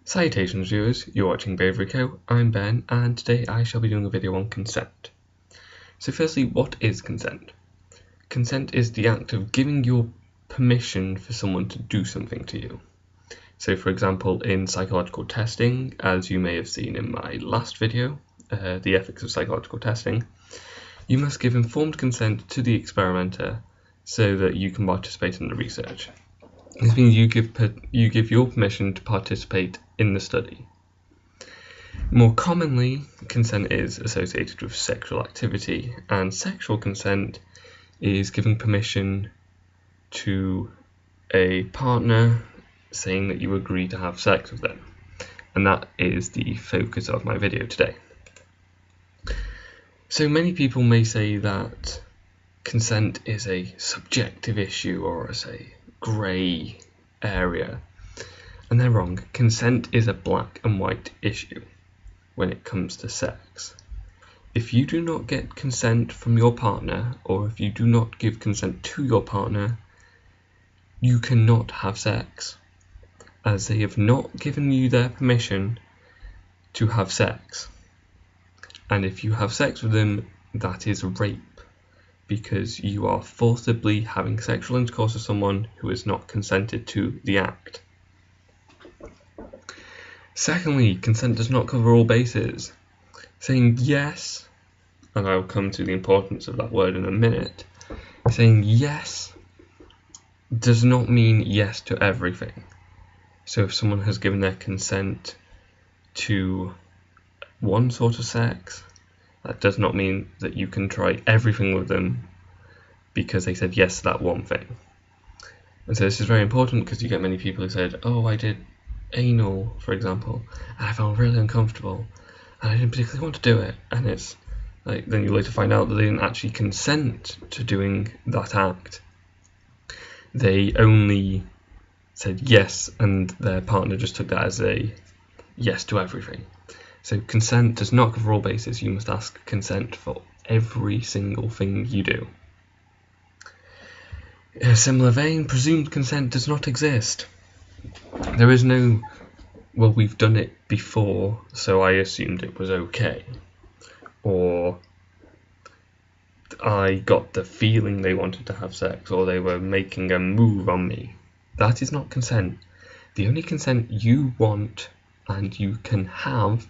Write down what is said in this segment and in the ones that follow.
Salutations viewers, you're watching Bavery Co. I'm Ben, and today I shall be doing a video on consent. So firstly, what is consent? Consent is the act of giving your permission for someone to do something to you. So for example, in psychological testing, as you may have seen in my last video, the ethics of psychological testing, you must give informed consent to the experimenter so that you can participate in the research. This means you give your permission to participate in the study. More commonly, consent is associated with sexual activity, and sexual consent is giving permission to a partner saying that you agree to have sex with them. And that is the focus of my video today. So many people may say that consent is a subjective issue or as a grey area, and they're wrong. Consent is a black and white issue when it comes to sex. If you do not get consent from your partner, or if you do not give consent to your partner, you cannot have sex, as they have not given you their permission to have sex. And if you have sex with them, that is rape, because you are forcibly having sexual intercourse with someone who has not consented to the act. Secondly, consent does not cover all bases. Saying yes, and I'll come to the importance of that word in a minute, saying yes does not mean yes to everything. So if someone has given their consent to one sort of sex, that does not mean that you can try everything with them because they said yes to that one thing. And so this is very important because you get many people who said, oh, I did anal, for example, and I felt really uncomfortable and I didn't particularly want to do it. And it's like, then you later find out that they didn't actually consent to doing that act. They only said yes, and their partner just took that as a yes to everything. So consent does not cover all bases. You must ask consent for every single thing you do. In a similar vein, presumed consent does not exist. There is no, well, we've done it before, so I assumed it was okay. Or I got the feeling they wanted to have sex, or they were making a move on me. That is not consent. The only consent you want and you can have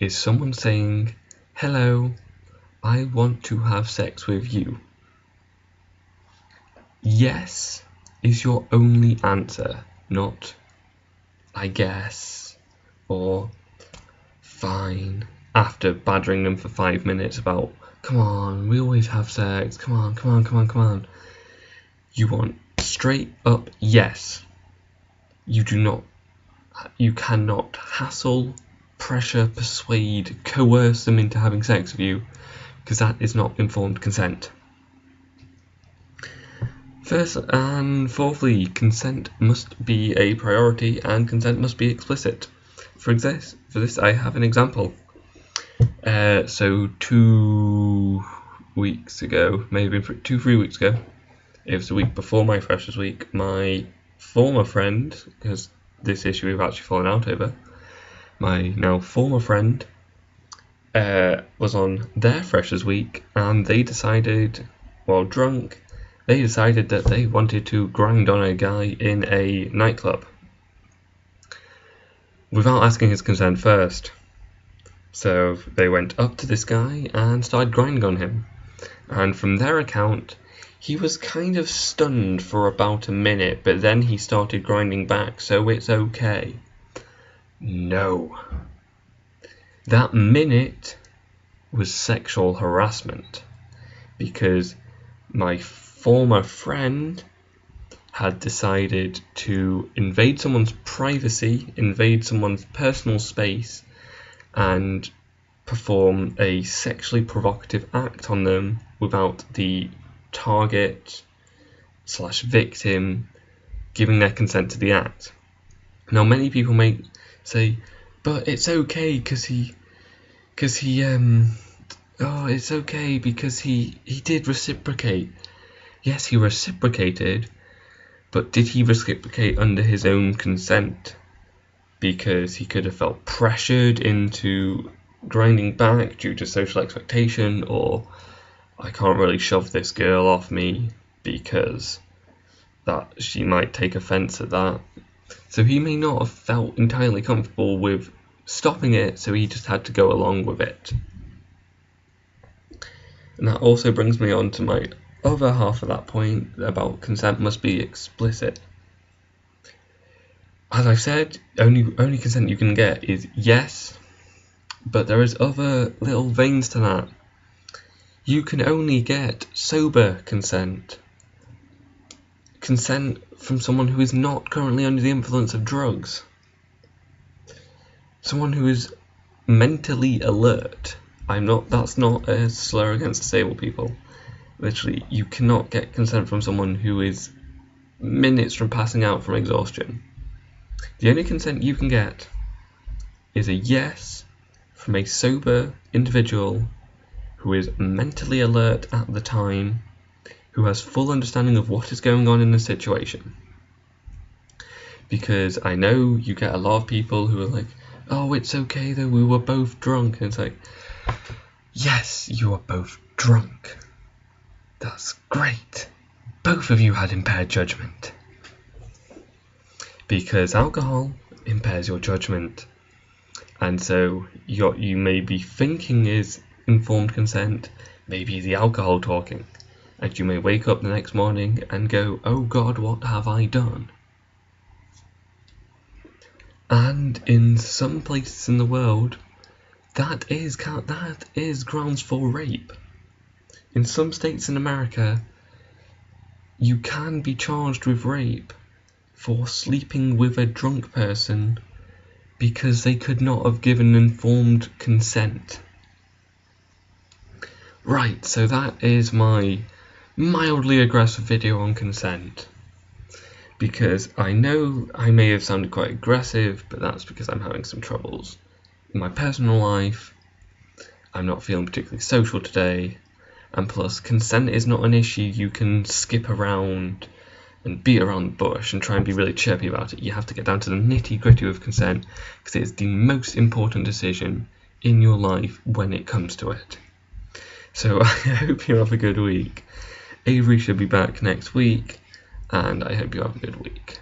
is someone saying, hello, I want to have sex with you. Yes is your only answer, not I guess, or fine, after badgering them for 5 minutes about, come on, we always have sex, come on, come on, come on, come on. You want straight up yes. You cannot hassle, pressure, persuade, coerce them into having sex with you, because that is not informed consent. First and fourthly, consent must be a priority and consent must be explicit. For this I have an example. So 2 weeks ago, maybe 2-3 weeks ago, it was the week before my Freshers Week, my former friend, because this issue we've actually fallen out over, my now former friend was on their Freshers Week, and they decided, while drunk, they decided that they wanted to grind on a guy in a nightclub without asking his consent first. So they went up to this guy and started grinding on him, and from their account, he was kind of stunned for about a minute, but then he started grinding back, so it's okay. No. That minute was sexual harassment, because my former friend had decided to invade someone's privacy, invade someone's personal space, and perform a sexually provocative act on them without the target / victim giving their consent to the act. Now many people may say, but it's okay because it's okay because he did reciprocate. Yes, he reciprocated, but did he reciprocate under his own consent? because he could have felt pressured into grinding back due to social expectation, or I can't really shove this girl off me because that she might take offence at that. So he may not have felt entirely comfortable with stopping it, so he just had to go along with it. And that also brings me on to my other half of that point about consent must be explicit. As I've said, only consent you can get is yes, but there is other little veins to that. You can only get sober consent. Consent from someone who is not currently under the influence of drugs. Someone who is mentally alert. That's not a slur against disabled people. Literally, you cannot get consent from someone who is minutes from passing out from exhaustion. The only consent you can get is a yes from a sober individual who is mentally alert at the time, who has full understanding of what is going on in the situation. Because I know you get a lot of people who are like, oh, it's okay though, we were both drunk. And it's like, yes, you were both drunk. That's great. Both of you had impaired judgment. Because alcohol impairs your judgment. And so you may be thinking is informed consent, maybe the alcohol talking. And you may wake up the next morning and go, oh God, what have I done? And in some places in the world, that is grounds for rape. In some states in America, you can be charged with rape for sleeping with a drunk person because they could not have given informed consent. Right, so that is my mildly aggressive video on consent. Because I know I may have sounded quite aggressive, but that's because I'm having some troubles in my personal life. I'm not feeling particularly social today, and plus consent is not an issue you can skip around and beat around the bush and try and be really chirpy about it. You have to get down to the nitty-gritty of consent, because it is the most important decision in your life when it comes to it. So I hope you have a good week. Avery should be back next week, and I hope you have a good week.